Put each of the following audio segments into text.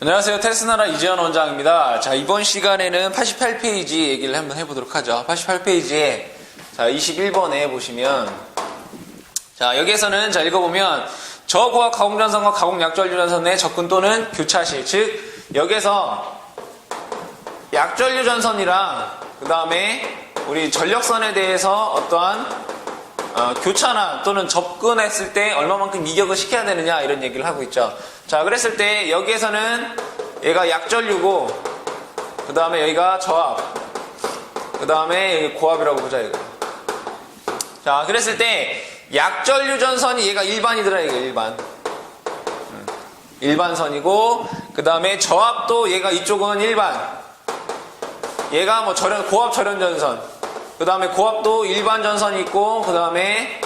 안녕하세요. 테스나라 이재현 원장입니다. 자, 이번 시간에는 88페이지 얘기를 한번 해보도록 하죠. 88페이지에 자 21번에 보시면 자 여기에서는 자 읽어보면 저고압 가공전선과 가공약전류전선의 접근 또는 교차시, 즉 여기에서 약전류전선이랑 그 다음에 우리 전력선에 대해서 어떠한 교차나 또는 접근했을 때 얼마만큼 이격을 시켜야 되느냐 이런 얘기를 하고 있죠. 자, 그랬을 때 여기에서는 얘가 약전류고 그 다음에 여기가 저압, 그 다음에 여기 고압이라고 보자 이거. 자, 그랬을 때 약전류 전선이 얘가 일반이더라 이거 일반. 일반선이고 그 다음에 저압도 얘가 이쪽은 일반. 얘가 뭐 고압 절연 전선. 그 다음에 고압도 일반 전선이 있고 그 다음에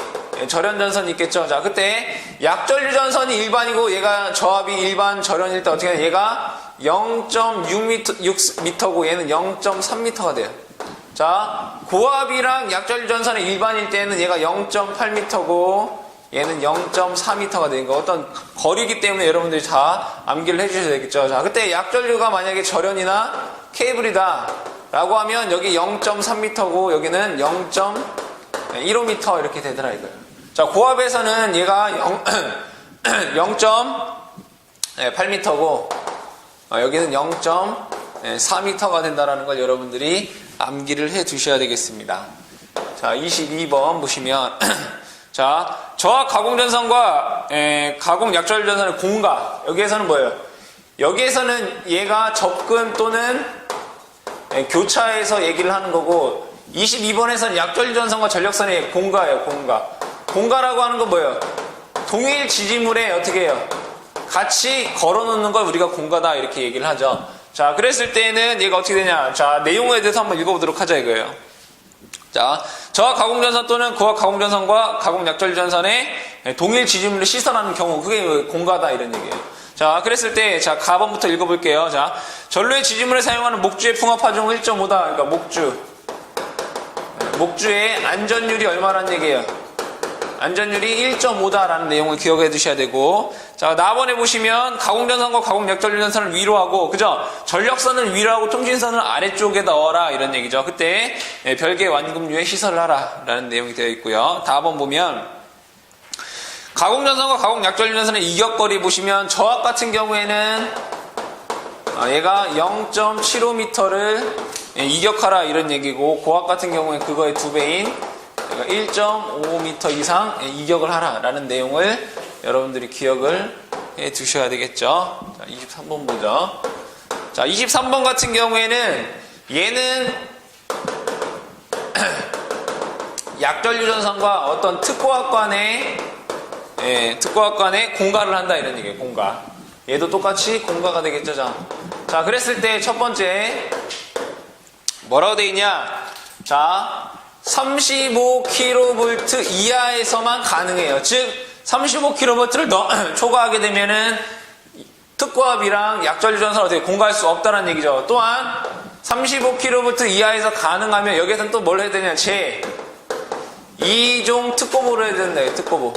절연 전선이 있겠죠. 자, 그때 약전류 전선이 일반이고 얘가 저압이 일반 절연일 때 어떻게 해요? 얘가 0.6m고 얘는 0.3m가 돼요. 자, 고압이랑 약전류 전선의 일반일 때는 얘가 0.8m고 얘는 0.4m가 되는 거. 어떤 거리이기 때문에 여러분들이 다 암기를 해주셔야 되겠죠. 자, 그때 약전류가 만약에 절연이나 케이블이다 라고 하면 여기 0.3m고 여기는 0.15m 이렇게 되더라 이거예요. 자, 고압에서는 얘가 0.8m고 여기는 0.4m가 된다라는 걸 여러분들이 암기를 해 두셔야 되겠습니다. 자, 22번 보시면 자, 저압 가공전선과 가공약전류전선의 공가. 여기에서는 뭐예요? 여기에서는 얘가 접근 또는 교차해서 얘기를 하는 거고 22번에서는 약전류전선과 전력선의 공가예요. 공가. 공가라고 하는 건 뭐예요? 동일 지지물에 어떻게 해요? 같이 걸어놓는 걸 우리가 공가다 이렇게 얘기를 하죠. 자, 그랬을 때는 얘가 어떻게 되냐? 자, 내용에 대해서 한번 읽어보도록 하자 이거예요. 자, 저압 가공전선 또는 고압 가공전선과 가공약전류전선의 동일 지지물을 시선하는 경우 그게 공가다 이런 얘기예요. 자, 그랬을 때 자, 가번부터 읽어볼게요. 자, 전류의 지지물에 사용하는 목주의 풍압파종은 1.5다. 그러니까 목주의 안전율이 얼마라는 얘기예요? 안전율이 1.5다라는 내용을 기억해 두셔야 되고, 자, 나번에 보시면 가공전선과 가공약전류전선을 위로 하고, 그죠? 전력선을 위로 하고 통신선을 아래쪽에 넣어라 이런 얘기죠. 그때 별개 완금류에 시설을 하라 라는 내용이 되어 있고요. 다번 보면 가공전선과 가공약전류전선의 이격거리 보시면 저압 같은 경우에는 얘가 0.75m를 이격하라 이런 얘기고, 고압 같은 경우에 그거의 2배인 1.5m 이상 이격을 하라 라는 내용을 여러분들이 기억을 해 두셔야 되겠죠. 자, 23번 보죠. 자, 23번 같은 경우에는 얘는 약전류전선과 어떤 특고압 간의 공가를 한다 이런 얘기예요. 공가. 얘도 똑같이 공가가 되겠죠. 자, 그랬을 때 첫 번째 뭐라고 되어 있냐? 자, 35kV 이하에서만 가능해요. 즉 35kV를 초과하게 되면은 특고압이랑 약전류전선을 어떻게 공가할 수 없다는 얘기죠. 또한 35kV 이하에서 가능하면 여기에서는 또 뭘 해야 되냐? 제2종 특고보를 해야 된다. 특고보.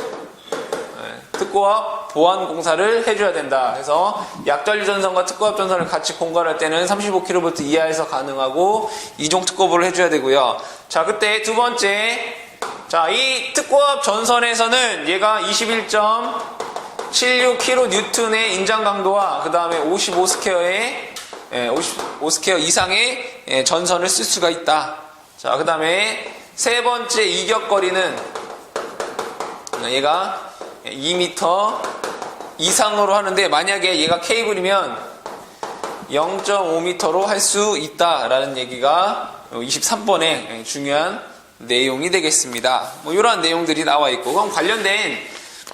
특고압 보완 공사를 해줘야 된다. 그래서 약전류전선과 특고압 전선을 같이 공가할 때는 35kV 이하에서 가능하고 2종 특고보를 해줘야 되고요. 자, 그때 두 번째, 자, 이 특고압 전선에서는 얘가 21.76kN의 인장 강도와 그 다음에 55스퀘어 이상의 전선을 쓸 수가 있다. 자, 그 다음에 세 번째 이격거리는 얘가 2m 이상으로 하는데 만약에 얘가 케이블이면 0.5m로 할 수 있다라는 얘기가 23번의 중요한 내용이 되겠습니다. 뭐 이러한 내용들이 나와 있고, 그럼 관련된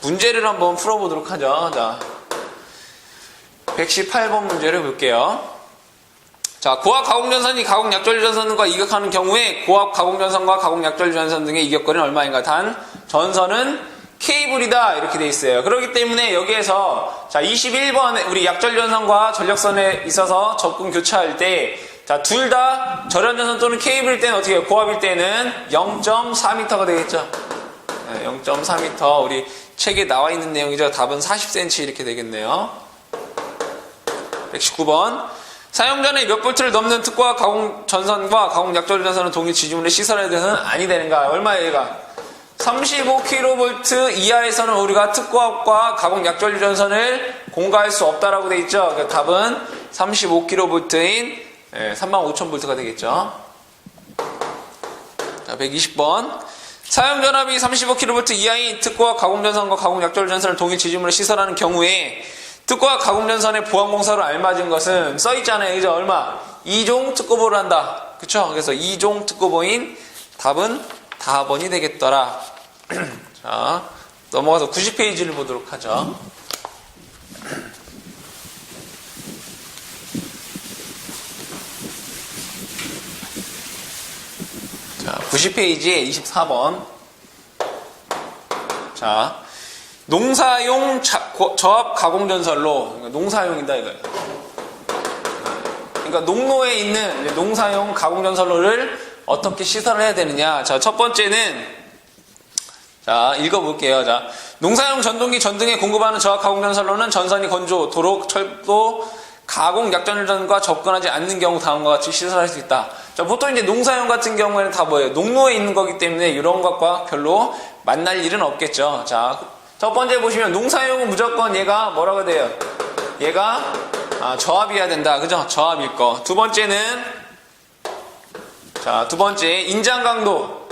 문제를 한번 풀어보도록 하죠. 자, 118번 문제를 볼게요. 자, 고압 가공전선이 가공약전류전선과 이격하는 경우에 고압 가공전선과 가공약전류전선 등의 이격거리는 얼마인가? 단 전선은 케이블이다 이렇게 돼 있어요. 그렇기 때문에 여기에서 자 21번 우리 약전류전선과 전력선에 있어서 접근 교차할 때 자 둘 다 절연전선 또는 케이블일 때는 어떻게 해요? 고압일 때는 0.4m가 되겠죠. 0.4m 우리 책에 나와 있는 내용이죠. 답은 40cm 이렇게 되겠네요. 119번. 사용 전에 몇 볼트를 넘는 특과 가공 전선과 가공 약절 전선은 동일 지지물에 시설해야 되는 아니 되는가? 얼마예요, 얘가? 35kV 이하에서는 우리가 특과과 가공 약절 전선을 공가할 수 없다라고 돼 있죠. 그러니까 답은 35kV인 35,000V가 되겠죠. 자, 120번. 사용 전압이 35kV 이하인 특과 가공 전선과 가공 약절 전선을 동일 지지물에 시설하는 경우에 특과 가공 전선의 보안 공사로 알맞은 것은 써 있잖아요. 그죠? 얼마? 2종 특고보를 한다. 그쵸? 그래서 2종 특고보인 답은 4번이 되겠더라. 자, 넘어가서 90페이지를 보도록 하죠. 자, 90페이지에 24번. 자, 농사용 저압 가공 전선로, 그러니까 농사용이다 이거예요. 그러니까 농로에 있는 농사용 가공 전선로를 어떻게 시설을 해야 되느냐. 자, 첫 번째는, 자, 읽어볼게요. 자, 농사용 전동기 전등에 공급하는 저압 가공 전선로는 전선이 건조, 도로, 철도, 가공 약전전과 접근하지 않는 경우 다음과 같이 시설할 수 있다. 자, 보통 이제 농사용 같은 경우에는 다 뭐예요? 농로에 있는 거기 때문에 이런 것과 별로 만날 일은 없겠죠. 자, 첫 번째 보시면 농사용은 무조건 얘가 뭐라고 돼요? 얘가 저압이어야 된다. 그죠? 저압일 거. 두 번째는, 자, 두 번째 인장 강도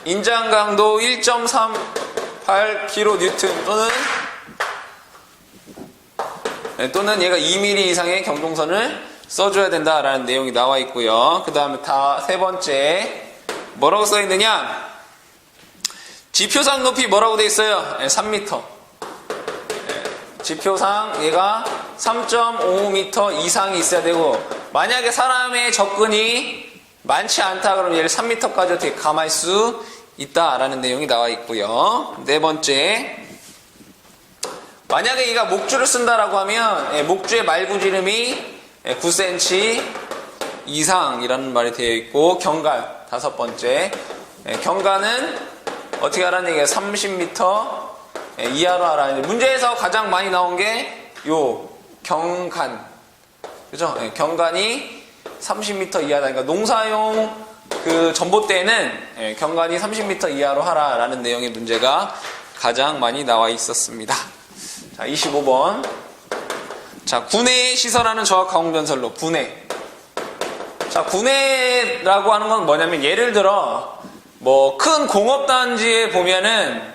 1.38kN 또는 얘가 2mm 이상의 경동선을 써줘야 된다라는 내용이 나와 있고요. 그 다음에 세 번째 뭐라고 써 있느냐? 지표상 높이 뭐라고 돼 있어요? 3m. 지표상 얘가 3.5m 이상이 있어야 되고, 만약에 사람의 접근이 많지 않다 그러면 얘를 3m까지 어떻게 감할 수 있다라는 내용이 나와 있고요. 네 번째, 만약에 얘가 목줄을 쓴다라고 하면 목줄의 말구지름이 9cm 이상이라는 말이 되어 있고, 경관 다섯 번째, 경관은 어떻게 하라는 얘기예요? 30m 이하로 하라는. 문제에서 가장 많이 나온 게 요 경관, 그죠? 경관이 30m 이하다. 그러니까 농사용 그 전봇대는 경관이 30m 이하로 하라라는 내용의 문제가 가장 많이 나와 있었습니다. 자, 25번. 자, 구내에 시설하는 저압 가공 전선로. 구내. 자, 구내라고 하는 건 뭐냐면, 예를 들어 뭐 큰 공업단지에 보면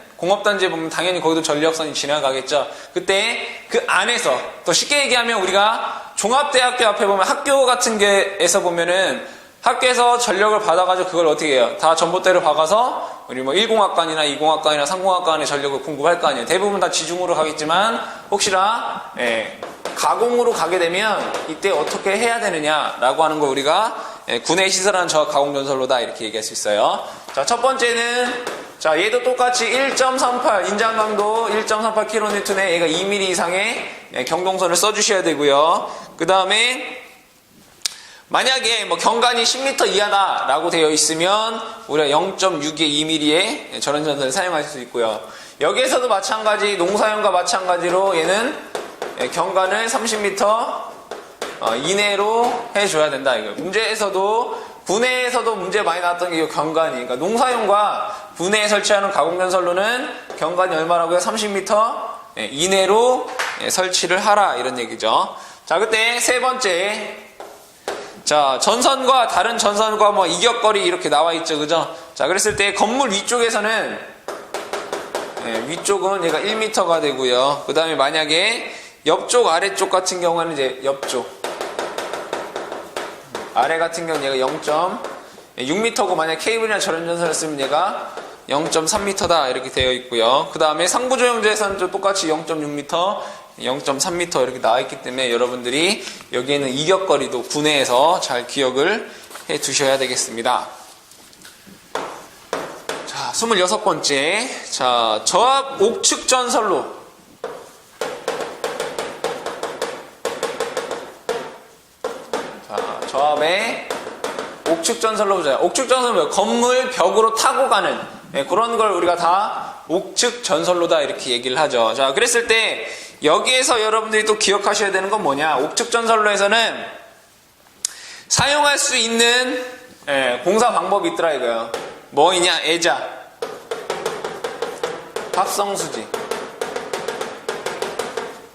당연히 거기도 전력선이 지나가겠죠. 그때 그 안에서, 또 쉽게 얘기하면 우리가 종합대학교 앞에 보면 학교 같은 게에서 보면은 학교에서 전력을 받아가지고 그걸 어떻게 해요? 다 전봇대를 박아서 우리 뭐 1공학관이나 2공학관이나 3공학관에 전력을 공급할 거 아니에요. 대부분 다 지중으로 가겠지만 혹시나 가공으로 가게 되면 이때 어떻게 해야 되느냐라고 하는 거 우리가 군에 시설하는 저압 가공 전선로다 이렇게 얘기할 수 있어요. 자, 첫 번째는, 자, 얘도 똑같이 1.38 인장 강도 1.38kN 얘가 2mm 이상의 경동선을 써주셔야 되고요. 그 다음에 만약에 뭐 경관이 10m 이하다라고 되어 있으면 우리가 0.62 2mm의 전원전선을 사용할 수 있고요. 여기에서도 마찬가지, 농사용과 마찬가지로 얘는 경관을 30m 이내로 해줘야 된다. 이거 문제에서도, 군내에서도 문제 많이 나왔던 게 경관이, 그러니까 농사용과 군내에 설치하는 가공전선로는 경관이 얼마라고요? 30m 이내로 설치를 하라 이런 얘기죠. 자, 그때 세 번째, 자, 전선과 다른 전선과 뭐 이격거리 이렇게 나와 있죠, 그죠? 자, 그랬을 때 건물 위쪽에서는 위쪽은 얘가 1m가 되고요. 그 다음에 만약에 옆쪽 아래쪽 같은 경우는 이제 옆쪽 아래 같은 경우는 얘가 0.6m고, 만약 케이블이나 전원전선을 쓰면 얘가 0.3m다 이렇게 되어 있고요. 그 다음에 상부조형제에서는 또 똑같이 0.6m 0.3m 이렇게 나와 있기 때문에 여러분들이 여기에는 이격거리도 군내에서 잘 기억을 해 두셔야 되겠습니다. 자, 26번째. 자, 저압 옥측 전선로. 자, 저압의 옥측 전선로 보자. 옥측 전선로 건물 벽으로 타고 가는 그런 걸 우리가 다 옥측 전선로다 이렇게 얘기를 하죠. 자, 그랬을 때 여기에서 여러분들이 또 기억하셔야 되는 건 뭐냐? 옥측 전선로에서는 사용할 수 있는 공사 방법이 있더라 이거요. 뭐이냐? 애자, 합성수지,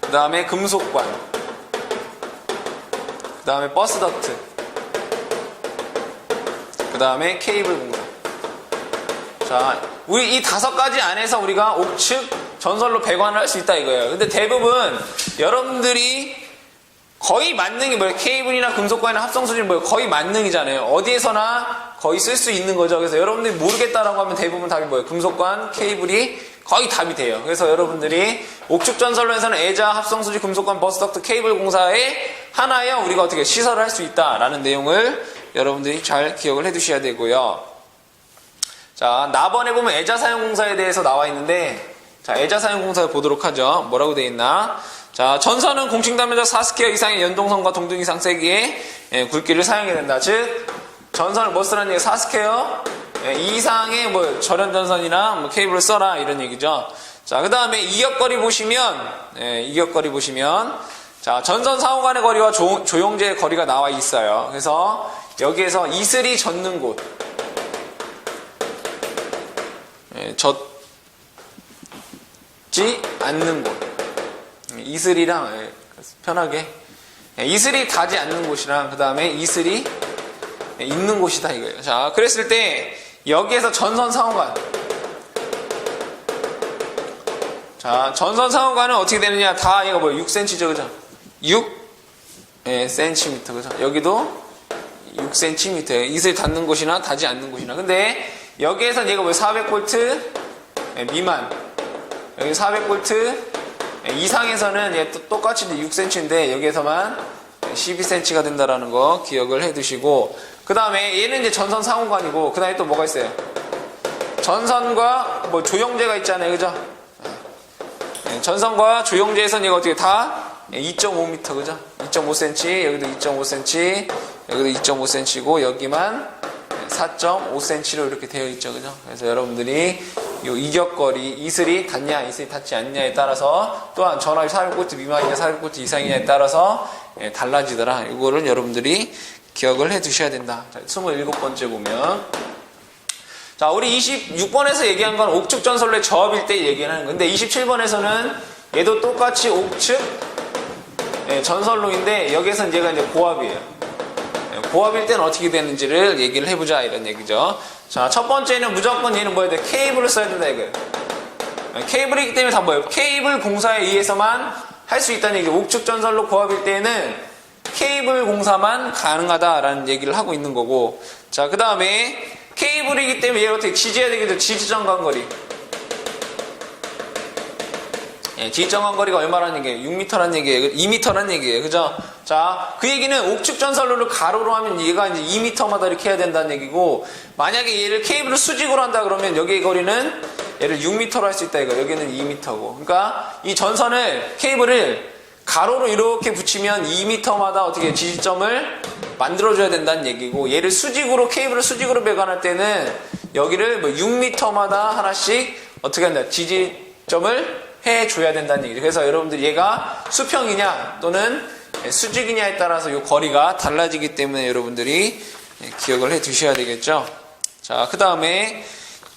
그 다음에 금속관, 그 다음에 버스덕트, 그 다음에 케이블 공사. 자, 우리 이 5가지 안에서 우리가 옥측 전선로 배관을 할 수 있다 이거예요. 근데 대부분 여러분들이 거의 만능이 뭐예요? 케이블이나 금속관이나 합성수지는 뭐예요? 거의 만능이잖아요. 어디에서나 거의 쓸 수 있는 거죠. 그래서 여러분들이 모르겠다라고 하면 대부분 답이 뭐예요? 금속관, 케이블이 거의 답이 돼요. 그래서 여러분들이 옥측 전선로에서는 애자, 합성수지, 금속관, 버스덕트, 케이블 공사에 하나여 우리가 어떻게 시설을 할 수 있다라는 내용을 여러분들이 잘 기억을 해 두셔야 되고요. 자, 나번에 보면 애자 사용 공사에 대해서 나와 있는데, 자, 애자 사용 공사를 보도록 하죠. 뭐라고 되어 있나? 자, 전선은 공칭 단면적 4스퀘어 이상의 연동선과 동등 이상 세기의 굵기를 사용해야 된다. 즉, 전선을 뭐 쓰라는 얘기예요? 4스퀘어 이상의 뭐 절연전선이나 뭐 케이블을 써라 이런 얘기죠. 자, 그 다음에 이격거리 보시면, 이격거리 보시면, 자, 전선 상호 간의 거리와 조용제의 거리가 나와 있어요. 그래서 여기에서 이슬이 젖는 곳, 젖지 않는 곳, 이슬이랑 편하게 이슬이 닿지 않는 곳이랑 그 다음에 이슬이 있는 곳이다 이거예요. 자, 그랬을 때 여기에서 전선 상호간, 자, 전선 상호간은 어떻게 되느냐? 다 얘가 뭐예요? 6cm죠, 그죠? 6cm, 그죠? 여기도 6cm. 이슬이 닿는 곳이나 닿지 않는 곳이나. 근데 여기에서 얘가 뭐예요? 400V 미만, 여기 400V 이상에서는 얘 똑같이 6cm인데 여기에서만 12cm가 된다라는 거 기억을 해 두시고, 그 다음에 얘는 이제 전선 상호간이고, 그 다음에 또 뭐가 있어요? 전선과 뭐 조형제가 있잖아요, 그죠? 전선과 조형제에서는 얘가 어떻게 다 2.5m, 그죠? 2.5cm, 여기도 2.5cm, 여기도 2.5cm고, 여기만 4.5cm로 이렇게 되어 있죠, 그죠? 그래서 여러분들이 이 이격거리, 이슬이 닿냐, 이슬이 닿지 않냐에 따라서, 또한 전압이 400V 미만이냐, 400V 이상이냐에 따라서 달라지더라. 이거를 여러분들이 기억을 해 두셔야 된다. 자, 27번째 보면, 자, 우리 26번에서 얘기한 건 옥측 전선로의 저압일 때 얘기하는 건데, 27번에서는 얘도 똑같이 옥측 전선로인데, 여기에서는 얘가 이제 고압이에요. 고압일 때는 어떻게 되는지를 얘기를 해보자 이런 얘기죠. 자, 첫 번째는 무조건 얘는 뭐야 돼? 케이블을 써야 된다 이거예요. 케이블이기 때문에 다 뭐예요? 케이블 공사에 의해서만 할 수 있다는 얘기죠. 옥측 전선로 고압일 때는 케이블 공사만 가능하다라는 얘기를 하고 있는 거고, 자, 그 다음에 케이블이기 때문에 얘를 어떻게 지지해야 되겠죠? 지지정관거리. 지지정관거리가 얼마라는 얘기예요? 6m라는 얘기예요. 2m라는 얘기예요. 그죠? 자, 그 얘기는 옥측 전선로를 가로로 하면 얘가 이제 2m마다 이렇게 해야 된다는 얘기고, 만약에 얘를 케이블을 수직으로 한다 그러면 여기의 거리는 얘를 6m로 할 수 있다 이거. 여기는 2m고. 그러니까 이 전선을, 케이블을 가로로 이렇게 붙이면 2m마다 어떻게 지지점을 만들어줘야 된다는 얘기고, 얘를 수직으로, 케이블을 수직으로 배관할 때는 여기를 뭐 6m마다 하나씩 어떻게 한다? 지지점을 해줘야 된다는 얘기죠. 그래서 여러분들 얘가 수평이냐 또는 수직이냐에 따라서 이 거리가 달라지기 때문에 여러분들이 기억을 해 두셔야 되겠죠. 자, 그 다음에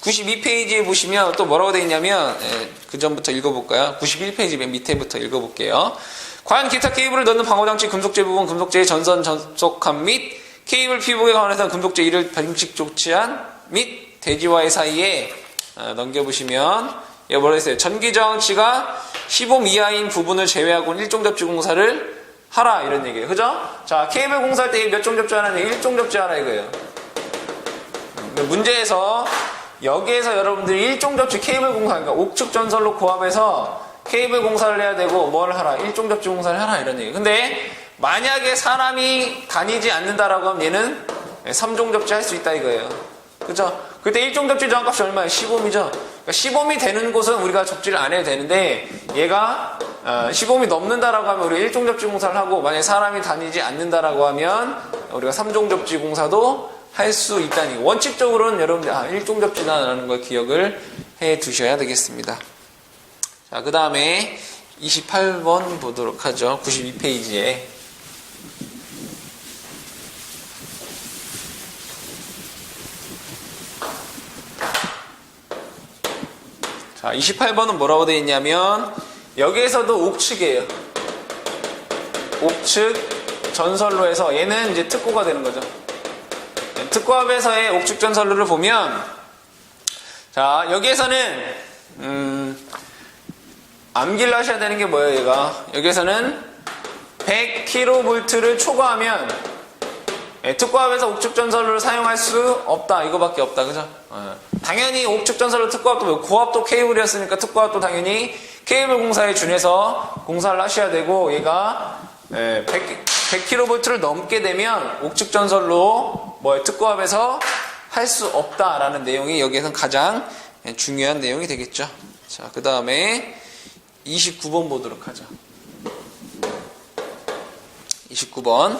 92페이지에 보시면 또 뭐라고 되어 있냐면, 그 전부터 읽어볼까요? 91페이지 맨 밑에부터 읽어볼게요. 과연 기타 케이블을 넣는 방어장치 금속재 부분, 금속재의 전선 전속함 및 케이블 피복에 관해서 금속재 이를 방식 조치한 및 대지와의 사이에 넘겨보시면 얘가 뭐라 했어요? 전기저항치가 15 이하인 부분을 제외하고는 일종 접지 공사를 하라 이런 얘기예요. 그죠? 자, 케이블 공사할 때 몇 종 접지하라? 일종 접지하라 이거예요. 문제에서 여기에서 여러분들이 일종 접지 케이블 공사, 그러니까 옥측 전선로 고압에서 케이블 공사를 해야 되고 뭘 하라? 일종 접지 공사를 하라 이런 얘기예요. 근데 만약에 사람이 다니지 않는다라고 하면 얘는 3종 접지 할 수 있다 이거예요. 그죠? 그때 일종 접지 저항값이 얼마예요? 15m죠? 그러니까 15m 되는 곳은 우리가 접지를 안 해도 되는데, 얘가 15m 넘는다라고 하면 우리가 일종 접지 공사를 하고, 만약에 사람이 다니지 않는다라고 하면 우리가 3종 접지 공사도 할 수 있다니. 원칙적으로는 여러분들 일종 접지다라는 걸 기억을 해 두셔야 되겠습니다. 자, 그 다음에 28번 보도록 하죠. 92페이지에. 자, 28번은 뭐라고 되어 있냐면 여기에서도 옥측이에요. 옥측 전선로에서 얘는 이제 특고가 되는 거죠. 특고합에서의 옥측 전선로를 보면 자, 여기에서는 암기를 하셔야 되는 게 뭐예요, 얘가? 여기에서는 100kV를 초과하면 특고합에서 옥측 전선로를 사용할 수 없다. 이거밖에 없다. 그죠? 당연히 옥측 전선로 특고합도 고압도 케이블이었으니까 특고합도 당연히 케이블 공사에 준해서 공사를 하셔야 되고 얘가 100kV를 넘게 되면 옥측 전선로 특고합에서 할 수 없다라는 내용이 여기에선 가장 중요한 내용이 되겠죠. 자, 그 다음에 29번 보도록 하죠. 29번.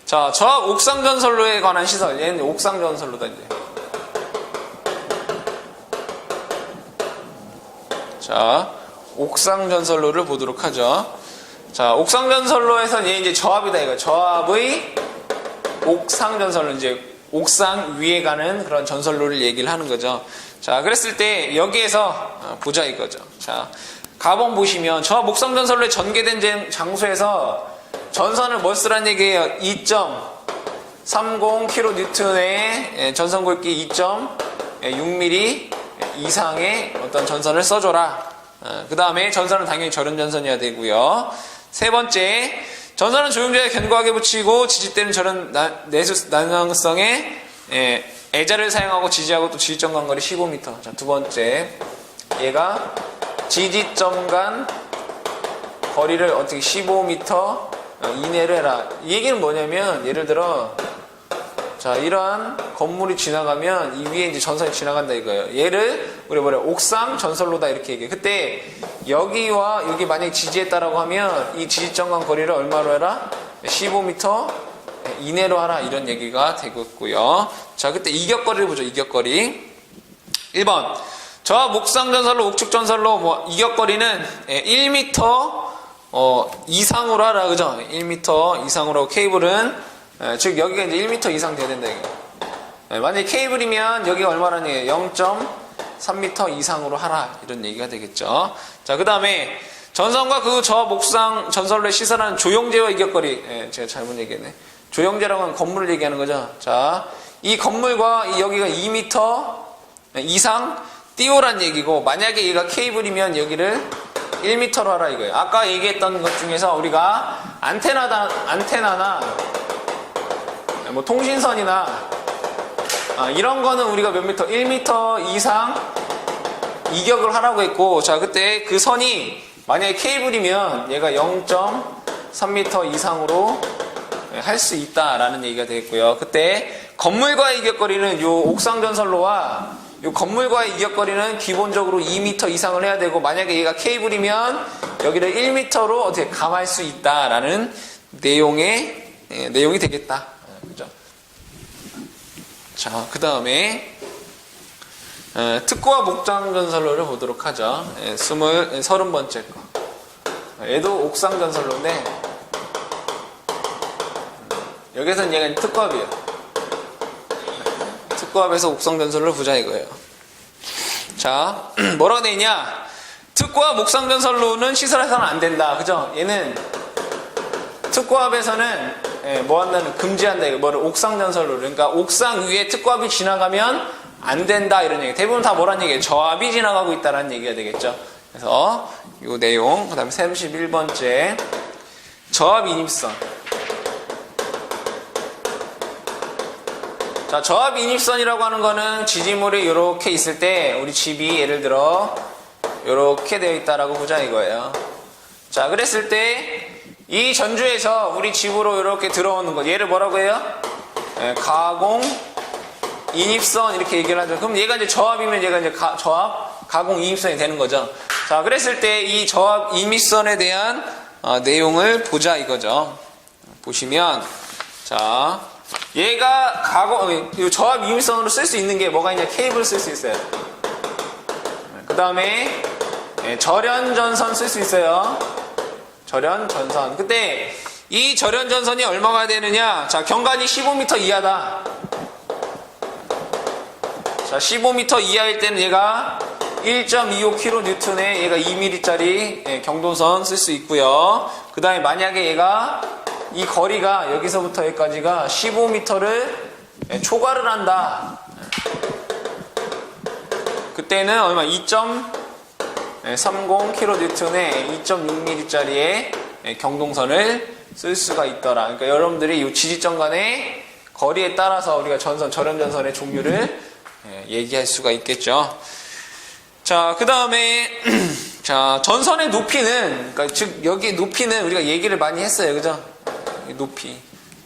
자, 저압 옥상 전선로에 관한 시설. 얘는 옥상 전선로다, 이제. 자, 옥상 전선로를 보도록 하죠. 자, 옥상 전선로에서는 얘 이제 저압이다, 이거. 저압의 옥상 전선로, 이제 옥상 위에 가는 그런 전선로를 얘기를 하는 거죠. 자, 그랬을 때 여기에서 보자 이거죠. 자, 가본 보시면 저압 옥상 전선로에 전개된 장소에서 전선을 뭐 쓰라는 얘기예요? 2.30kN의 전선 굵기 2.6mm 이상의 어떤 전선을 써줘라. 그 다음에 전선은 당연히 절연 전선이어야 되고요. 세 번째, 전선은 조용제에 견고하게 붙이고 지지대는 절연 내수 난방성에 애자를 사용하고 지지하고 또 지지점 간거리 15m. 자, 두 번째, 얘가 지지점 간 거리를 어떻게 15m 이내로 해라. 이 얘기는 뭐냐면 예를 들어 자, 이러한 건물이 지나가면 이 위에 이제 전선이 지나간다 이거예요. 얘를 우리 옥상 전선로다 이렇게 얘기해. 그때 여기와 여기 만약에 지지했다라고 하면 이 지지점 간 거리를 얼마로 해라? 15m 이내로 하라 이런 얘기가 되고 있고요. 자, 그때 이격거리를 보죠. 이격거리. 1번 저압 옥상 전선로 옥측 전선로 이격거리는 1m 이상으로 하라. 그죠? 1m 이상으로 케이블은 즉 여기가 이제 1m 이상 돼야 된다 이거. 만약에 케이블이면 여기가 얼마라는 얘기예요? 0.3m 이상으로 하라 이런 얘기가 되겠죠. 자, 그 다음에 전선과 그 저압 옥상 전선로에 시설하는 조용제와 이격거리. 제가 잘못 얘기했네. 조용제라고 하는 건물을 얘기하는 거죠. 자, 이 건물과 여기가 2m 이상 띄우란 얘기고 만약에 얘가 케이블이면 여기를 1m로 하라 이거예요. 아까 얘기했던 것 중에서 우리가 안테나나 통신선이나 이런 거는 우리가 몇 미터? 1m 이상 이격을 하라고 했고, 자, 그때 그 선이 만약에 케이블이면 얘가 0.3m 이상으로 할 수 있다라는 얘기가 되겠고요. 그때 건물과의 이격거리는 요 옥상 전선로와 요 건물과의 이격거리는 기본적으로 2m 이상을 해야 되고, 만약에 얘가 케이블이면 여기를 1m로 어떻게 감할 수 있다라는 내용이 되겠다. 그죠? 자, 그 다음에 특고와 목장 전선로를 보도록 하죠. 30번째 거. 얘도 옥상 전선로인데 여기서는 얘가 특고합이에요. 특고합에서 옥상 전선로를 보자 이거예요. 자, 뭐라고 되어 있냐? 특고합 옥상 전선로는 시설해서는 안 된다. 그죠? 얘는 특고합에서는 뭐 한다는 금지한다 이거. 뭐를 옥상 전선로. 그러니까 옥상 위에 특고합이 지나가면 안 된다 이런 얘기. 대부분 다 뭐란 얘기예요? 저압이 지나가고 있다라는 얘기가 되겠죠. 그래서 요 내용. 그다음에 31번째 저압 인입선. 자, 저압 인입선이라고 하는 거는 지지물이 이렇게 있을 때 우리 집이 예를 들어 이렇게 되어 있다라고 보자 이거예요. 자, 그랬을 때 이 전주에서 우리 집으로 이렇게 들어오는 거 얘를 뭐라고 해요? 가공 인입선 이렇게 얘기를 하죠. 그럼 얘가 이제 저압이면 얘가 이제 저압 가공 인입선이 되는 거죠. 자, 그랬을 때 이 저압 인입선에 대한 내용을 보자 이거죠. 보시면 자, 얘가 저압 인입선으로 쓸 수 있는 게 뭐가 있냐? 케이블 쓸 수 있어요. 다음에 절연전선 쓸 수 있어요. 절연전선. 그때 이 절연전선이 얼마가 되느냐? 자, 경관이 15m 이하다. 자, 15m 이하일 때는 얘가 1.25kN의 얘가 2mm짜리 경도선 쓸 수 있고요. 그 다음에 만약에 얘가 이 거리가 여기서부터 여기까지가 15m를 초과를 한다. 그때는 얼마? 2.30kN의 2.6mm짜리의 경동선을 쓸 수가 있더라. 그러니까 여러분들이 이 지지점 간의 거리에 따라서 우리가 절연전선의 종류를 얘기할 수가 있겠죠. 자, 그 다음에 자, 전선의 높이는, 그러니까 즉 여기 높이는 우리가 얘기를 많이 했어요, 그죠? 높이.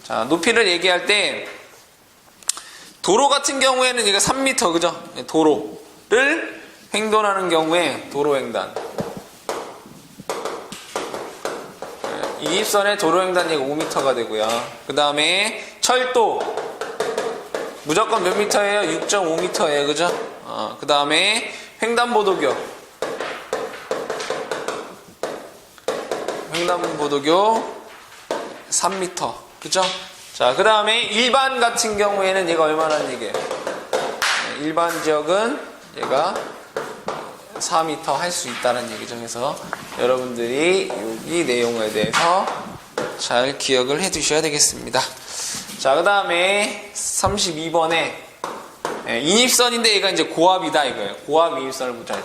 자, 높이를 얘기할 때 도로 같은 경우에는 얘가 3m, 그죠? 도로를 횡단하는 경우에 도로횡단. 이입선의 도로횡단이 5m가 되고요. 그 다음에 철도 무조건 몇 미터예요? 6.5m예요, 그죠? 그 다음에 횡단보도교 3m, 그죠? 자, 그 다음에 일반 같은 경우에는 얘가 얼마나 얘기해요? 일반 지역은 얘가 4m 할 수 있다는 얘기죠. 그래서 여러분들이 여기 내용에 대해서 잘 기억을 해 두셔야 되겠습니다. 자, 그 다음에 32번에 인입선인데 얘가 이제 고압이다 이거예요. 고압 인입선을 보자.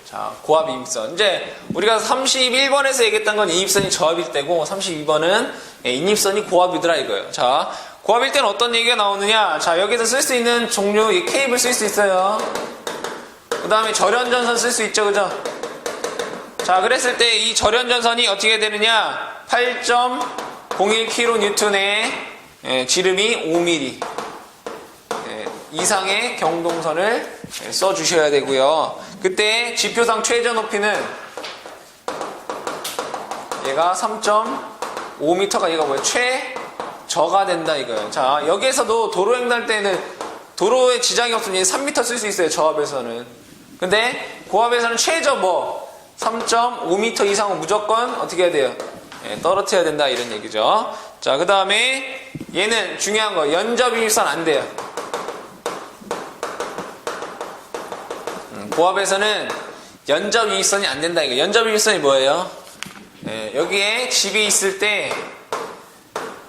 자, 고압 인입선. 이제 우리가 31번에서 얘기했던 건 인입선이 저압일 때고 32번은 인입선이 고압이더라 이거예요. 자, 고압일 때는 어떤 얘기가 나오느냐? 자, 여기서 쓸 수 있는 종류, 이 케이블 쓸 수 있어요. 그 다음에 절연전선 쓸 수 있죠, 그죠? 자, 그랬을 때 이 절연전선이 어떻게 되느냐? 8.01kN의 지름이 5mm 이상의 경동선을 써주셔야 되고요. 그때 지표상 최저 높이는 얘가 3.5m가 얘가 뭐예요? 최저가 된다 이거예요. 자, 여기에서도 도로횡단 때는 도로에 지장이 없으면 3m 쓸 수 있어요. 저압에서는. 근데 고압에서는 최저 3.5m 이상은 무조건 어떻게 해야 돼요? 떨어뜨려야 된다 이런 얘기죠. 자, 그 다음에 얘는 중요한 거 연접인입선 안 돼요. 고압에서는 연접인입선이 안 된다 이거. 연접인입선이 뭐예요? 여기에 집이 있을 때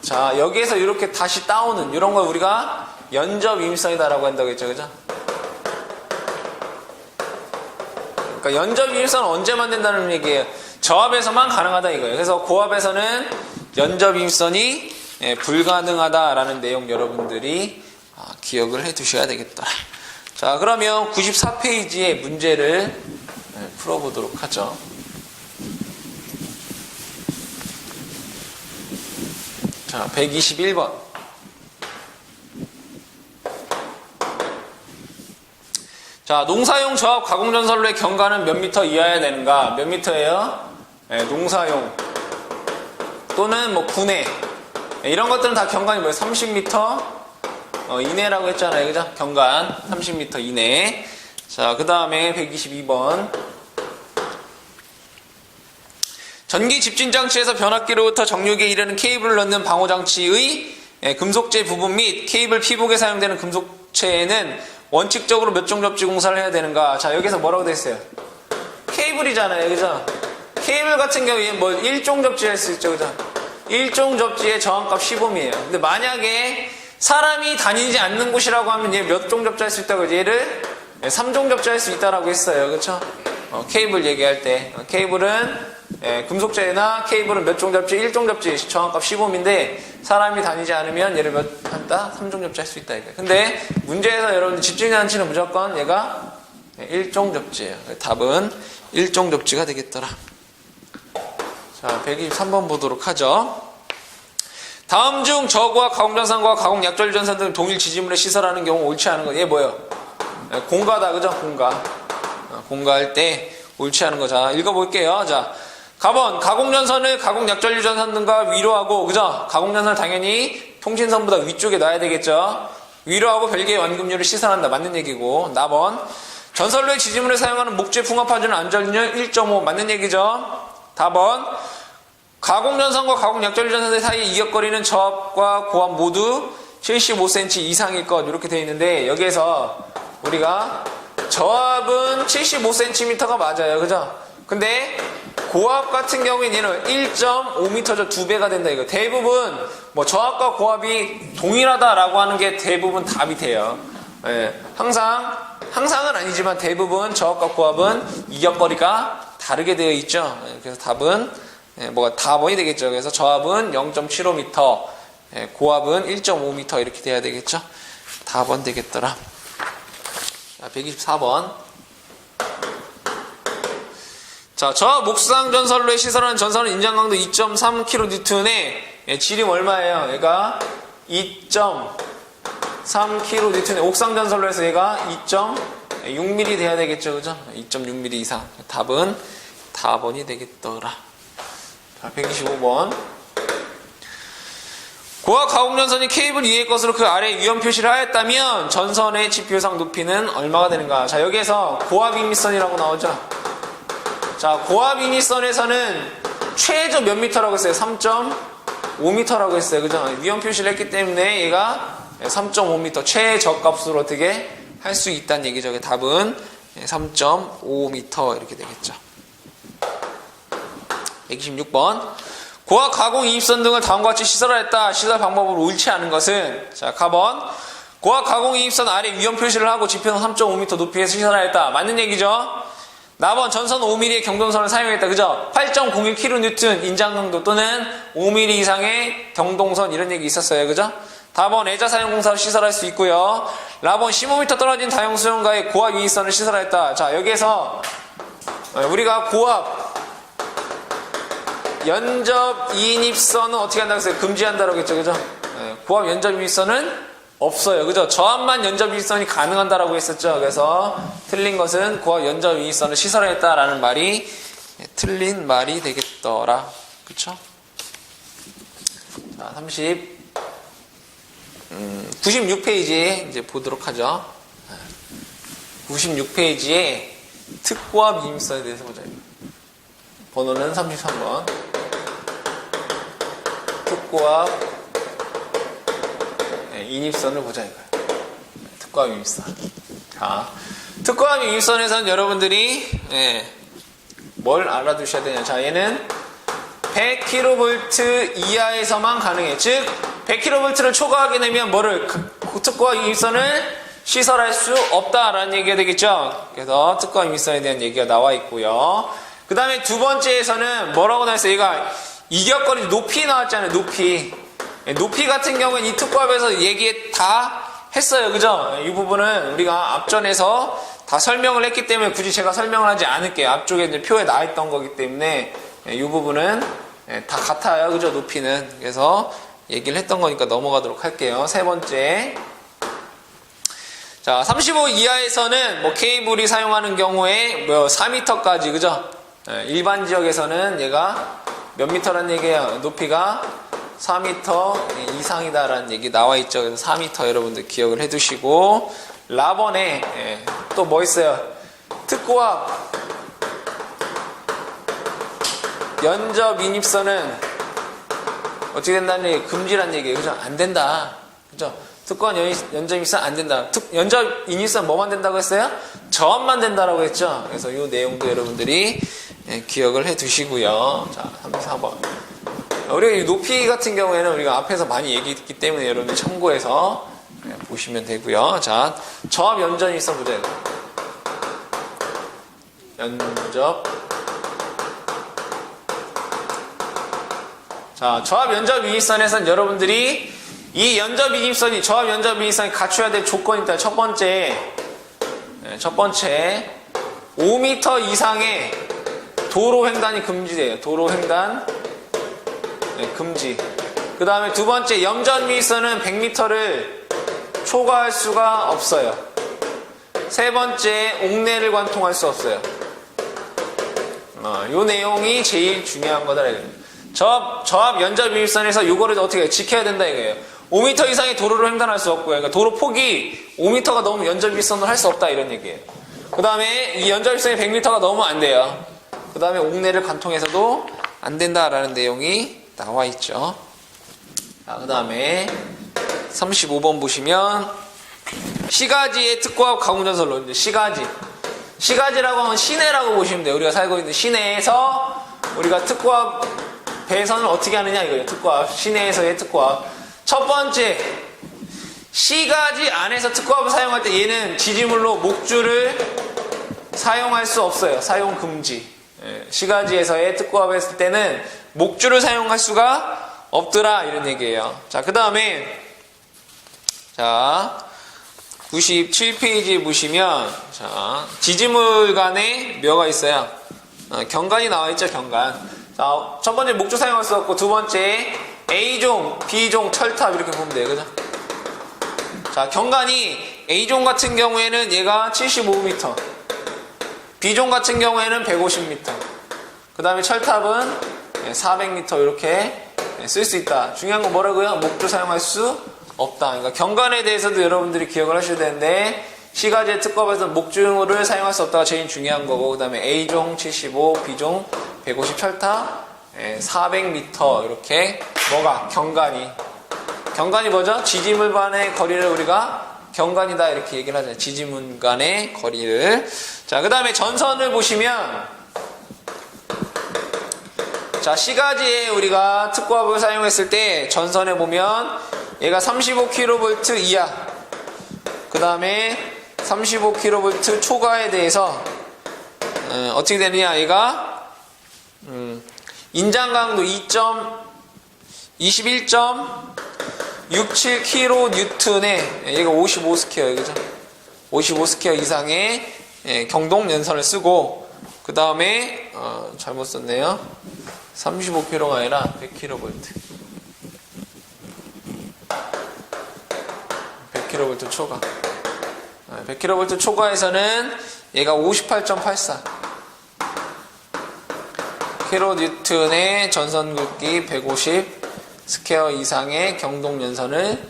자, 여기에서 이렇게 다시 따오는 이런 걸 우리가 연접인입선이다라고 한다고 했죠, 그죠? 그러니까 연접인입선은 언제 만든다는 얘기예요? 저압에서만 가능하다 이거예요. 그래서 고압에서는 연접인입선이 불가능하다라는 내용 여러분들이 기억을 해 두셔야 되겠다. 자, 그러면 94페이지의 문제를 풀어보도록 하죠. 자, 121번. 자, 농사용 저압 가공전선로의 경과는 몇 미터 이하여야 되는가? 몇 미터예요? 농사용 또는 군내 이런 것들은 다 경관이 뭐예요? 30m 이내라고 했잖아요, 그죠? 경관 30m 이내. 자, 그 다음에 122번. 전기 집진장치에서 변압기로부터 정육에 이르는 케이블을 넣는 방호장치의 금속재 부분 및 케이블 피복에 사용되는 금속체에는 원칙적으로 몇 종 접지 공사를 해야 되는가? 자, 여기서 뭐라고 돼 있어요? 케이블이잖아요, 그죠? 케이블 같은 경우에 1종 접지 할 수 있죠, 그죠? 1종 접지의 저항값 15mm예요. 근데 만약에 사람이 다니지 않는 곳이라고 하면 얘 몇 종 접지할 수 있다고? 얘를 3종 접지할 수 있다라고 했어요, 그렇죠? 케이블 얘기할 때 케이블은 금속재나 케이블은 몇 종 접지? 1종 접지 저항값 15mm인데 사람이 다니지 않으면 얘를 몇 한다? 3종 접지할 수 있다 이거예요. 근데 문제에서 여러분들 집진장치는 무조건 얘가 1종 접지예요. 답은 1종 접지가 되겠더라. 자, 123번 보도록 하죠. 다음 중 저고압 가공전선과 가공약전류전선 등 동일 지지물에 시설하는 경우 옳지 않은 거. 얘 뭐예요? 공가다, 그죠? 공가. 공가할 때 옳지 않은 거. 자, 읽어볼게요. 자, 가번 가공전선을 가공약전류전선 등과 위로 하고, 그죠? 가공전선을 당연히 통신선보다 위쪽에 놔야 되겠죠? 위로하고 별개의 완금률을 시사한다. 맞는 얘기고. 나번 전선로의 지지물에 사용하는 목재 풍합하주는 안전율 1.5 맞는 얘기죠. 다번 가공전선과 가공약전전선 사이의 이격거리는 저압과 고압 모두 75cm 이상일 것 이렇게 되어 있는데 여기에서 우리가 저압은 75cm가 맞아요. 그죠? 근데 고압 같은 경우에는 얘는 1.5m죠. 2배가 된다 이거. 대부분 뭐 저압과 고압이 동일하다라고 하는 게 대부분 답이 돼요. 예, 항상은 아니지만 대부분 저압과 고압은 이격거리가 다르게 되어 있죠. 예, 그래서 답은 뭐가 답이 되겠죠. 그래서 저압은 0.75m, 고압은 1.5m 이렇게 돼야 되겠죠. 답은 되겠더라. 자, 124번. 자, 저압 목상 전선로에 시설하는 전선은 인장강도 2.3kN의 지름 얼마예요? 얘가 2.3kN. 옥상 전선로에서 얘가 2.6mm 돼야 되겠죠. 그죠? 2.6mm 이상. 답은 4번이 되겠더라. 자, 125번. 고압 가공전선이 케이블 위의 것으로 그 아래에 위험 표시를 하였다면 전선의 지표상 높이는 얼마가 되는가? 자, 여기에서 고압 인미선이라고 나오죠. 자, 고압 인미선에서는 최저 몇 미터라고 했어요? 3.5m라고 했어요. 그죠? 위험 표시를 했기 때문에 얘가 3.5m 최저값으로 어떻게 할 수 있다는 얘기죠. 답은 3.5m 이렇게 되겠죠. 126번. 고압 가공 이입선 등을 다음과 같이 시설하였다. 시설 방법으로 옳지 않은 것은 자, 가번. 고압 가공 이입선 아래 위험 표시를 하고 지표는 3.5m 높이에서 시설하였다. 맞는 얘기죠. 나번 전선 5mm의 경동선을 사용했다. 그죠? 8.01kN 인장강도 또는 5mm 이상의 경동선 이런 얘기 있었어요. 그죠? 다번 애자 사용 공사로 시설할 수 있고요. 라번 15m 떨어진 다용 수용가의 고압 이입선을 시설하였다. 자, 여기에서 우리가 고압 연접 이인입선은 어떻게 한다고 했어요? 금지한다라고 했죠. 그죠? 고압 연접 이입선은 없어요. 그죠? 저압만 연접 이입선이 가능한다라고 했었죠. 그래서 틀린 것은 고압 연접 이입선을 시설했다라는 말이 틀린 말이 되겠더라. 그쵸? 자, 96페이지에 이제 보도록 하죠. 96페이지에 특고압 이입선에 대해서 보자. 번호는 33번. 특고압 인입선을 보자 이거예요. 특고압 인입선. 자, 특고압 인입선에서는 여러분들이 뭘 알아두셔야 되냐. 자, 얘는 100kV 이하에서만 가능해. 즉 100kV를 초과하게 되면 뭐를 특고압 인입선을 시설할 수 없다라는 얘기가 되겠죠. 그래서 특고압 인입선에 대한 얘기가 나와 있고요. 그 다음에 두 번째에서는 뭐라고 나왔어요? 얘가 이격거리 높이 나왔잖아요. 높이 같은 경우는 이 특고압에서 얘기 다 했어요. 그죠? 이 부분은 우리가 앞전에서 다 설명을 했기 때문에 굳이 제가 설명을 하지 않을게요. 앞쪽에 이제 표에 나와 있던 거기 때문에 이 부분은 다 같아요. 그죠? 높이는. 그래서 얘기를 했던 거니까 넘어가도록 할게요. 세 번째. 자, 35 이하에서는 뭐 케이블이 사용하는 경우에 뭐 4m까지, 그죠? 일반 지역에서는 얘가 몇 미터란 얘기예요? 높이가 4m 이상이다라는 얘기 나와 있죠. 그래서 4m 여러분들 기억을 해 두시고, 라번에 또 뭐 있어요? 특고압 연접 인입선은 어떻게 된다는 얘기? 금지란 얘기예요. 그죠? 안 된다. 그죠? 특고압 연접 인입선 안 된다. 연접 인입선 뭐만 된다고 했어요? 저압만 된다라고 했죠. 그래서 이 내용도 여러분들이 기억을 해 두시고요. 자, 34번. 우리가 높이 같은 경우에는 우리가 앞에서 많이 얘기했기 때문에 여러분들 참고해서 보시면 되고요. 자, 저압 연접 인입선 보자. 연접. 자, 저압 연접 인입선에서는 여러분들이 이 연접 인입선이 저압 연접 인입선이 갖춰야 될 조건이 있다. 첫 번째 5m 이상의 도로 횡단이 금지돼요. 도로 횡단 금지. 그 다음에 두 번째 연접 인입선은 100m를 초과할 수가 없어요. 세 번째 옥내를 관통할 수 없어요. 요 내용이 제일 중요한 거다. 저압 연접 인입선에서 요거를 어떻게 지켜야 된다 이거예요. 5m 이상의 도로를 횡단할 수 없고요. 그러니까 도로 폭이 5m가 넘으면 연접일선을 할 수 없다 이런 얘기예요. 그 다음에 이 연접일선이 100m가 넘으면 안 돼요. 그 다음에 옥내를 관통해서도 안 된다라는 내용이 나와 있죠. 자, 그 다음에 35번 보시면 시가지의 특고합 가공전선로. 시가지라고 하면 시내라고 보시면 돼요. 우리가 살고 있는 시내에서 우리가 특고합 배선을 어떻게 하느냐 이거예요. 특고합. 시내에서의 특고합. 첫 번째, 시가지 안에서 특고합을 사용할 때 얘는 지지물로 목줄을 사용할 수 없어요. 사용 금지. 시가지에서의 특고합을 했을 때는 목줄을 사용할 수가 없더라 이런 얘기예요. 자, 그 다음에 자 97페이지에 보시면 자 지지물 간에 뭐가 있어요? 경관이 나와 있죠. 경관. 자, 첫 번째 목줄 사용할 수 없고 두 번째 A종, B종, 철탑 이렇게 보면 돼요. 그죠? 자, 경관이 A종 같은 경우에는 얘가 75m, B종 같은 경우에는 150m, 그 다음에 철탑은 400m 이렇게 쓸 수 있다. 중요한 건 뭐라고요? 목줄 사용할 수 없다. 그러니까 경관에 대해서도 여러분들이 기억을 하셔야 되는데 시가지의 특급에서 목줄을 사용할 수 없다가 제일 중요한 거고, 그 다음에 A종 75, B종 150 철탑 400m 이렇게 뭐가 경관이 뭐죠? 지지물 간의 거리를 우리가 경관이다 이렇게 얘기를 하잖아요. 지지물 간의 거리를. 자, 그 다음에 전선을 보시면 자 시가지에 우리가 특고합을 사용했을 때 전선에 보면 얘가 35kV 이하, 그 다음에 35kV 초과에 대해서 어떻게 되느냐, 얘가 인장 강도 21.67kN에 얘가 55스퀘어, 그죠? 55스퀘어 이상의 경동 연선을 쓰고, 그 다음에 잘못 썼네요. 35kV가 아니라 100kV. 100kV 초과. 100kV 초과에서는 얘가 58.84. 킬로뉴턴의 전선 굵기 150 스퀘어 이상의 경동 연선을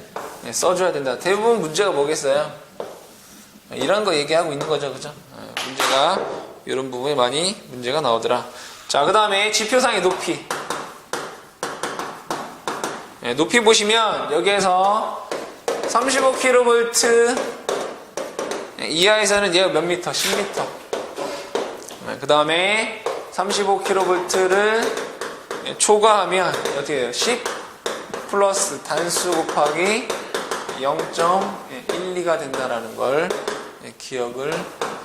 써줘야 된다. 대부분 문제가 뭐겠어요? 이런 거 얘기하고 있는 거죠, 그죠? 문제가 이런 부분에 많이 문제가 나오더라. 자, 그 다음에 지표상의 높이. 높이 보시면 여기에서 35kV 이하에서는 얘가 몇 미터? 10m. 그 다음에 35kV를 초과하면 어떻게 해요? 10 플러스 단수 곱하기 0.12가 된다라는 걸 기억을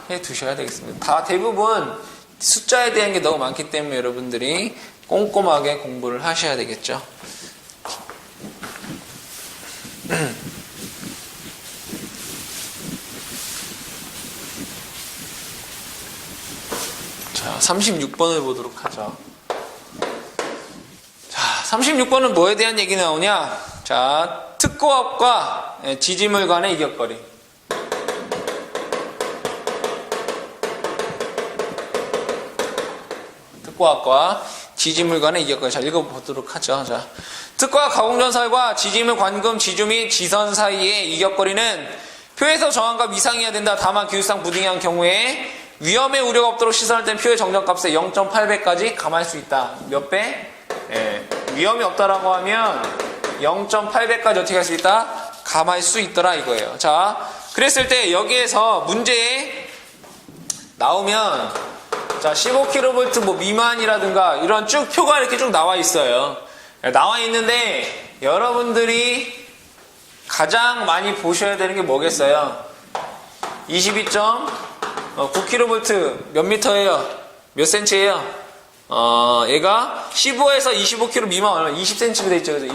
해 두셔야 되겠습니다. 다 대부분 숫자에 대한 게 너무 많기 때문에 여러분들이 꼼꼼하게 공부를 하셔야 되겠죠. 자, 36번을 보도록 하죠. 자, 36번은 뭐에 대한 얘기 나오냐? 자, 특고합과 지지물 간의 이격거리. 특고합과 지지물 간의 이격거리. 자, 읽어보도록 하죠. 자, 특고합 가공전설과 지지물 관금 지주 및 지선 사이의 이격거리는 표에서 정한값 이상이어야 된다. 다만 기술상 부등한 경우에 위험의 우려가 없도록 시선할 땐 표의 정정값에 0.8배까지 감할 수 있다. 몇 배? 위험이 없다라고 하면 0.8배까지 어떻게 할 수 있다? 감할 수 있더라 이거예요. 자, 그랬을 때 여기에서 문제에 나오면 자 15kV 뭐 미만이라든가 이런 쭉 표가 이렇게 쭉 나와 있어요. 나와 있는데 여러분들이 가장 많이 보셔야 되는 게 뭐겠어요? 22.9kV 몇 미터예요? 몇 센치예요? 얘가 15에서 25km 미만 얼마? 20cm 돼 있죠. 그래서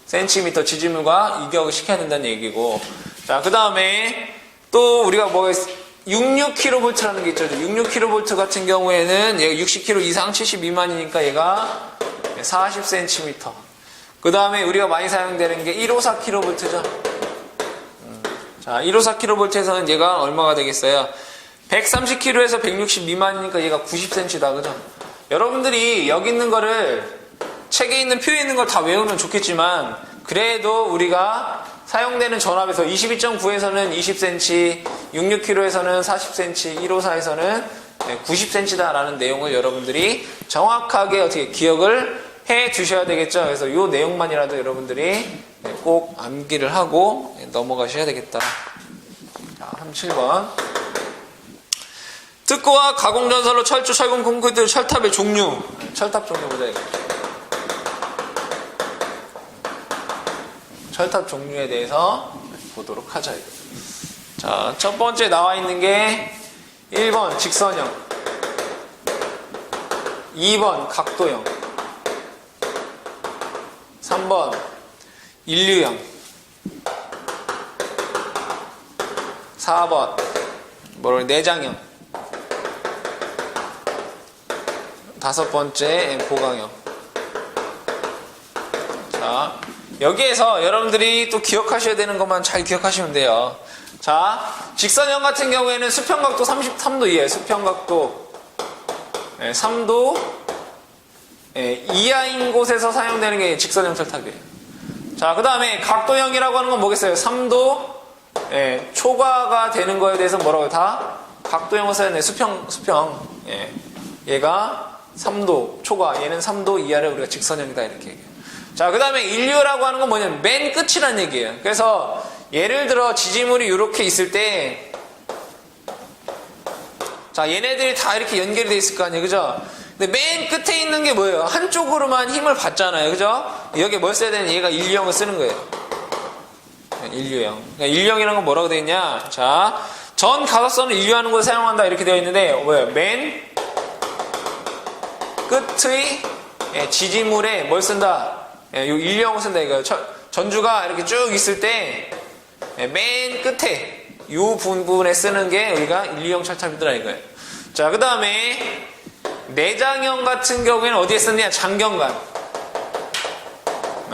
20cm 지지물과 이격을 시켜야 된다는 얘기고. 자, 그 다음에 또 우리가 뭐가 66kV라는 게 있죠. 66kV 같은 경우에는 얘가 60km 이상 70 미만이니까 얘가 40cm. 그 다음에 우리가 많이 사용되는 게 154kV죠. 자, 154kV에서는 얘가 얼마가 되겠어요? 130kg에서 160 미만이니까 얘가 90cm다. 그죠? 여러분들이 여기 있는 거를 책에 있는 표에 있는 걸 다 외우면 좋겠지만 그래도 우리가 사용되는 전압에서 22.9에서는 20cm, 66kg에서는 40cm, 154에서는 90cm다라는 내용을 여러분들이 정확하게 어떻게 기억을 해 두셔야 되겠죠. 그래서 이 내용만이라도 여러분들이 꼭 암기를 하고 넘어가셔야 되겠다. 자, 37번. 특고와 가공전선로 철조, 철근, 콘크리트, 철탑의 종류. 철탑 종류 보자, 이거. 철탑 종류에 대해서 보도록 하자, 이거. 자, 첫 번째 나와 있는 게 1번 직선형, 2번 각도형, 3번 인류형, 4번 내장형, 5번째 보강형. 자, 여기에서 여러분들이 또 기억하셔야 되는 것만 잘 기억하시면 돼요. 자, 직선형 같은 경우에는 수평각도 33도 이하예요. 수평각도 3도 이하인 곳에서 사용되는 게 직선형 철탑이에요. 자, 그 다음에 각도형이라고 하는 건 뭐겠어요? 3도 초과가 되는 거에 대해서 뭐라고 해요? 다 각도형을 써야 돼. 수평. 얘가 3도 초과, 얘는 3도 이하를 우리가 직선형이다 이렇게 얘기해요. 자, 그 다음에 인류라고 하는 건 뭐냐면 맨 끝이란 얘기예요. 그래서 예를 들어 지지물이 이렇게 있을 때, 자, 얘네들이 다 이렇게 연결이 돼 있을 거 아니에요, 그죠? 근데 맨 끝에 있는 게 뭐예요? 한쪽으로만 힘을 받잖아요, 그죠? 여기에 뭘 써야 되는, 얘가 인류형을 쓰는 거예요. 인류형. 그러니까 인류형이라는 건 뭐라고 되어 있냐? 자, 전 가속선을 인류하는 곳에 사용한다 이렇게 되어 있는데, 뭐예요? 맨 끝의 지지물에 뭘 쓴다? 이 인류형을 쓴다 이거예요. 전주가 이렇게 쭉 있을 때 맨 끝에 이 부분에 쓰는 게 우리가 인류형 철탑이더라 이거예요. 자, 그 다음에 내장형 같은 경우에는 어디에 쓰느냐? 장경관.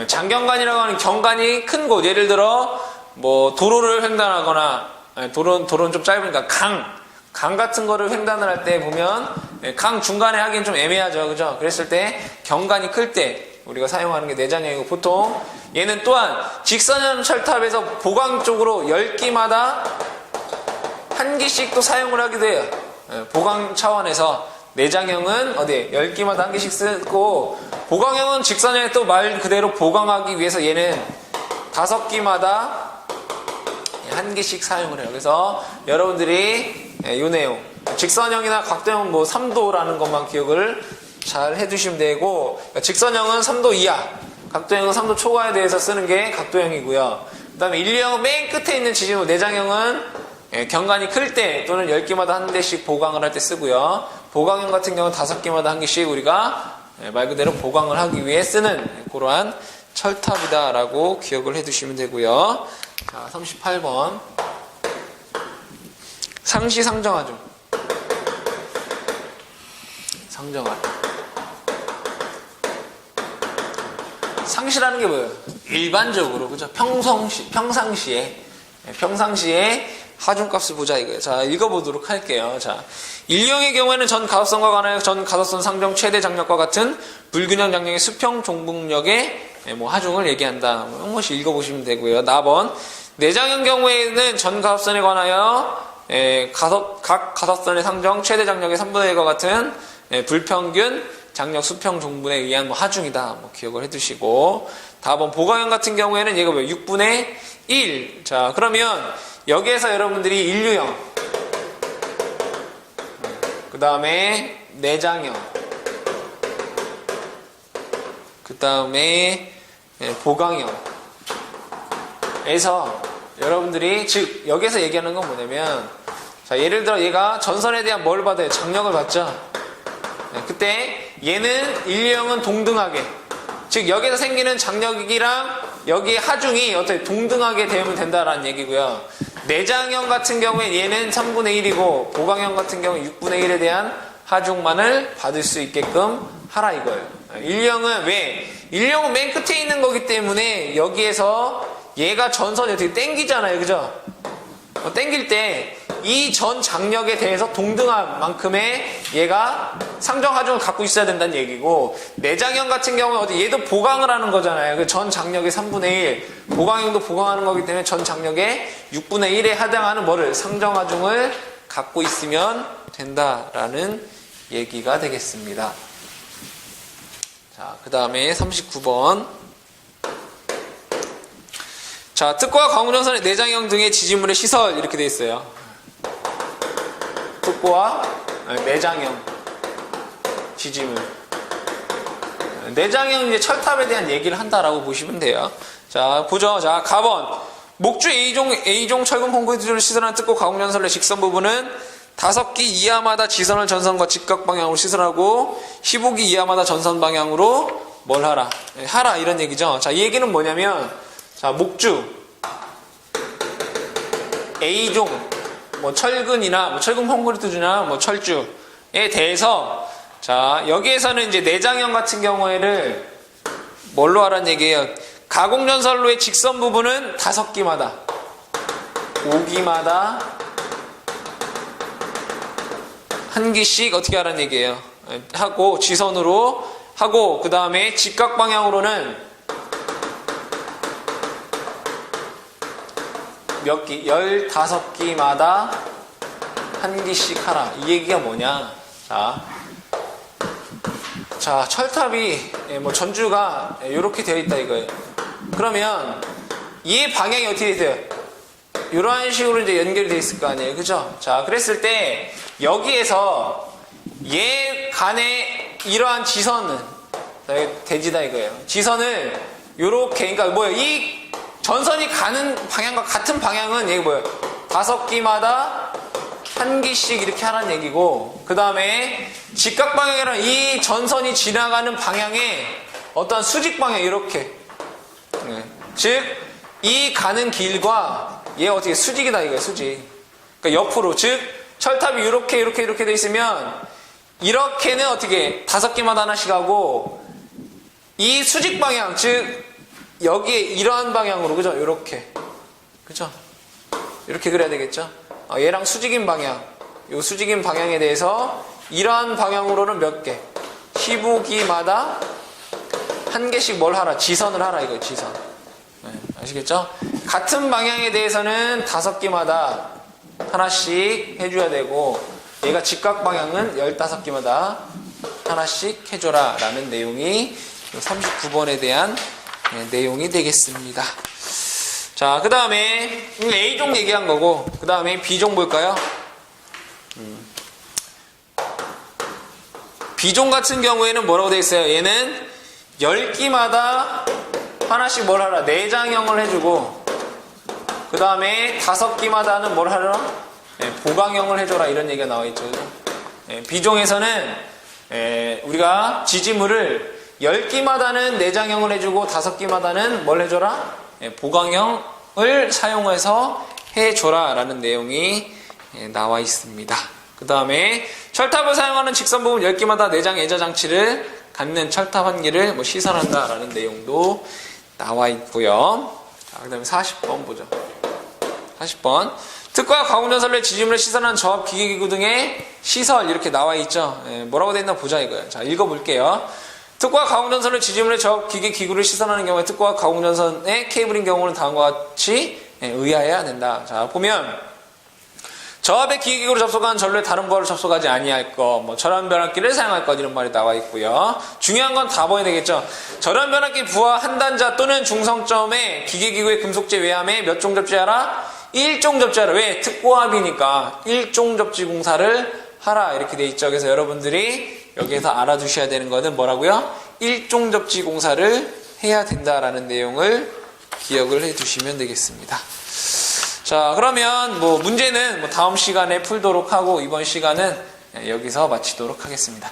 장경관이라고 하는 경관이 큰 곳, 예를 들어 뭐 도로를 횡단하거나, 도로는 좀 짧으니까 강 같은 거를 횡단을 할 때 보면 강 중간에 하기엔 좀 애매하죠, 그죠? 그랬을 때 경관이 클 때 우리가 사용하는 게 내장형이고, 보통 얘는 또한 직선형 철탑에서 보강 쪽으로 10기마다 1기씩 또 사용을 하기도 해요. 보강 차원에서 내장형은 어디 10기마다 1기씩 쓰고, 보강형은 직선형에 또 말 그대로 보강하기 위해서 얘는 5기마다 1기씩 사용을 해요. 그래서 여러분들이 이 내용, 직선형이나 각도형은 뭐 3도라는 것만 기억을 잘 해두시면 되고, 그러니까 직선형은 3도 이하, 각도형은 3도 초과에 대해서 쓰는 게 각도형이고요. 그 다음에 인류형은 맨 끝에 있는 지지물, 내장형은 경관이 클 때 또는 10기마다 1대씩 보강을 할 때 쓰고요. 보강형 같은 경우는 5기마다 1개씩 우리가 말 그대로 보강을 하기 위해 쓰는 그러한 철탑이다라고 기억을 해두시면 되고요. 자, 38번. 상시 상정하죠. 상정하. 상시라는 게 뭐예요? 일반적으로, 그죠? 평상시에 하중값을 보자 이거예요. 자, 읽어보도록 할게요. 자, 인류형의 경우에는 전 가속선과 관하여 전 가속선 상정 최대 장력과 같은 불균형 장력의 수평 종북력의 하중을 얘기한다. 한 번씩 읽어보시면 되고요. 4번. 내장형 경우에는 전 가속선에 관하여 각 가속선의 상정 최대 장력의 3분의 1과 같은 불평균 장력 수평 종분에 의한 하중이다. 기억을 해두시고. 4번 보강형 같은 경우에는 얘가 뭐예요? 6분의 1. 자, 그러면 여기에서 여러분들이 인류형, 그 다음에 내장형, 그 다음에 보강형에서 여러분들이, 즉 여기서 얘기하는 건 뭐냐면, 자, 예를 들어 얘가 전선에 대한 뭘 받아요? 장력을 받죠. 그때 얘는 인류형은 동등하게, 즉 여기서 생기는 장력이랑 여기 하중이 어떻게 동등하게 되면 된다라는 얘기고요. 내장형 같은 경우에 얘는 3분의 1이고 보강형 같은 경우 6분의 1에 대한 하중만을 받을 수 있게끔 하라 이거예요. 인류형은 왜? 인류형은 맨 끝에 있는 거기 때문에 여기에서 얘가 전선이 어떻게 땡기잖아요, 그죠? 땡길 때 이 전 장력에 대해서 동등한 만큼의 얘가 상정하중을 갖고 있어야 된다는 얘기고, 내장형 같은 경우는 어디 얘도 보강을 하는 거잖아요. 그 전 장력의 3분의 1, 보강형도 보강하는 거기 때문에 전 장력의 6분의 1에 해당하는 뭐를 상정하중을 갖고 있으면 된다라는 얘기가 되겠습니다. 자, 그 다음에 39번. 자, 특고와 광운전선의 내장형 등의 지지물의 시설 이렇게 되어 있어요. 특고와 내장형 지지물. 내장형 이제 철탑에 대한 얘기를 한다라고 보시면 돼요. 자, 보죠. 자, 가번. 목주 A종 철근 콘크리트를 시설한 특고 가공전선의 직선 부분은 5기 이하마다 지선을 전선과 직각 방향으로 시설하고 15기 이하마다 전선 방향으로 뭘 하라? 하라 이런 얘기죠. 자, 이 얘기는 뭐냐면, 자, 목주 A종 뭐 철근이나 뭐 철근 콘크리트주나 뭐 철주에 대해서, 자, 여기에서는 이제 내장형 같은 경우에는 뭘로 하라는 얘기예요? 가공전선로의 직선 부분은 5기마다 5기마다 한 기씩 어떻게 하라는 얘기예요? 하고 지선으로 하고, 그 다음에 직각 방향으로는 몇 기? 15기마다 한 기씩 하라. 이 얘기가 뭐냐? 자, 철탑이 뭐 전주가 이렇게 되어 있다 이거예요. 그러면 이 방향이 어떻게 돼요? 이러한 식으로 이제 연결이 되어 있을 거 아니에요, 그죠? 자, 그랬을 때 여기에서 얘 간의 이러한 지선은 대지다 이거예요. 지선을 요렇게, 그러니까 뭐예요? 이 전선이 가는 방향과 같은 방향은 얘기 뭐예요? 5기마다 한 기씩 이렇게 하라는 얘기고, 그 다음에 직각 방향이란 이 전선이 지나가는 방향에 어떠한 수직 방향 이렇게, 즉 이 가는 길과 얘 어떻게 수직이다 이거예요. 수직. 그러니까 옆으로, 즉 철탑이 이렇게 돼 있으면 이렇게는 어떻게 5개마다 하나씩 하고, 이 수직 방향, 즉 여기에 이러한 방향으로, 그죠? 이렇게, 그죠? 이렇게 그려야 되겠죠? 얘랑 수직인 방향, 이 수직인 방향에 대해서 이러한 방향으로는 몇 개? 15기마다 한 개씩 뭘 하라? 지선을 하라 이거예요. 지선. 네, 아시겠죠? 같은 방향에 대해서는 5개마다 하나씩 해줘야 되고, 얘가 직각 방향은 15개마다 하나씩 해줘라 라는 내용이 39번에 대한 내용이 되겠습니다. 자, 그 다음에 A종 얘기한 거고, 그 다음에 B종 볼까요? B종 같은 경우에는 뭐라고 되어 있어요? 얘는 10기마다 하나씩 뭘 하라? 내장형을 해주고, 그 다음에 5기마다는 뭘 하라? 보강형을 해줘라 이런 얘기가 나와 있죠. B종에서는 우리가 지지물을 10기마다는 내장형을 해주고 5기마다는 뭘 해줘라? 보강형을 사용해서 해줘라 라는 내용이 나와 있습니다. 그 다음에 철탑을 사용하는 직선 부분 10기마다 내장 예자 장치를 갖는 철탑 한 기를 뭐 시설한다 라는 내용도 나와 있고요. 자, 그 다음에 40번 보죠. 40번. 특과 가공전선로의 지지물을 시설하는 저압 기계기구 등의 시설 이렇게 나와 있죠. 뭐라고 되어 있나 보자 이거예요. 자, 읽어볼게요. 특과 가공전선로의 지지물의 저압 기계기구를 시설하는 경우에 특과 가공전선의 케이블인 경우는 다음과 같이 의하여야 된다. 자, 보면 저압의 기계기구로 접속한 전로에 다른 거를 접속하지 아니할 것, 뭐 절한 변압기를 사용할 것 이런 말이 나와 있고요. 중요한 건 다 보여야 되겠죠. 절한 변압기 부하 한 단자 또는 중성점의 기계기구의 금속재 외함에 몇 종 접지하라? 1종 접지하라. 왜? 특고압이니까 1종 접지 공사를 하라 이렇게 돼 있죠. 그래서 여러분들이 여기에서 알아두셔야 되는 거는 뭐라고요? 1종 접지 공사를 해야 된다라는 내용을 기억을 해 두시면 되겠습니다. 자, 그러면 뭐 문제는 뭐 다음 시간에 풀도록 하고 이번 시간은 여기서 마치도록 하겠습니다.